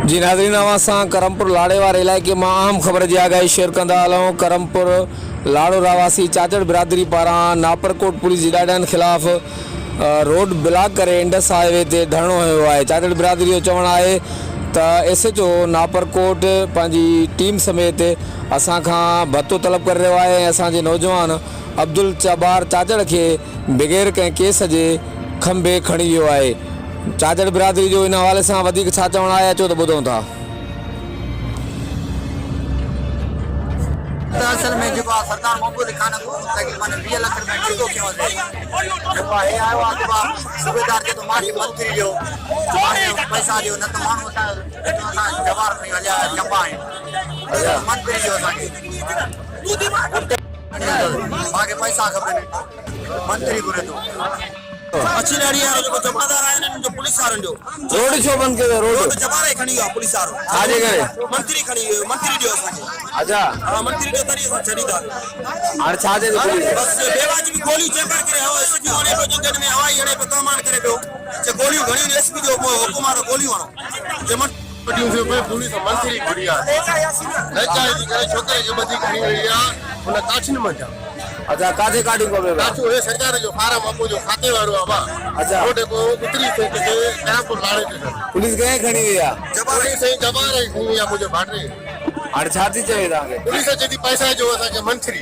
जी नाज़रीन, असां करमपुर लाड़े वारे इलाइक़े में अहम ख़बर की आगाही शेयर कंदा हलूं। करमपुर लाड़ो रहवासी चाचड़ बिरादरी पारां नापरकोट पुलिस जी ॾाढनि ख़िलाफ़ रोड ब्लॉक करे इंडस हाईवे ते धरणो हुयो आहे। चाचड़ बिरादरी जो चवणु आहे त SHO नापरकोट पंहिंजी टीम समेत असां खां भत्तो तलब करे रहियो आहे ऐं असांजे नौजवान अब्दुल जब्बार चाचड़ खे बग़ैर कंहिं केस जे खंभे खणी वियो आहे। चाचड़ बिरादरी जो इन हवाले सां वधीक छा चवणु आहे अचो त ॿुधूं था। असल में जो सरकार महबूब खान को तकरीबन 20 लाख रुपया टिको क्यों है जो है आयो आ सूबेदार के तो मारी मंत्री जो पैसा जो न तो मानो सा जवार नहीं हलिया चंबा है मंत्री जो आगे पैसा खपे मंत्री गुरे तो अच्छी लड़ी है जो जमादार है जो पुलिस वालों जो रोड छो बंद कयो? रोड जमारे खणी गया पुलिस वालो छाजे करे? मंत्री खणी मंत्री जो असांखे अच्छा हां मंत्री जो तरी सां छड़ीदार हाणे छाजे ते पुलिस बस बेवाजिबी गोली चेकर करे हो एसपी होने पे जंगल में हवाई अड़े पे कमान करे पियो जे गोलियूं घणी एसपी जो हुकुम वारो गोलियूं हणो जे पटियूं से कोई पुलिस मंत्री गुड़िया नचाई दी करे छोकरे जो बदी खणी वई आ उन काछन में जा। अच्छा काथे काटी को बे काछो है सरकार जो फार्म अपो जो खाते वालो आ बा। अच्छा रोड को उतरी थे के करमपुर लाड़े ते पुलिस कंहिं खणी वई आहे? जबारे से जबारे खणी आ मुझे भाटे हाणे छा थी चवे तव्हांखे? पुलिस जेदी पैसा जो असा के मंत्री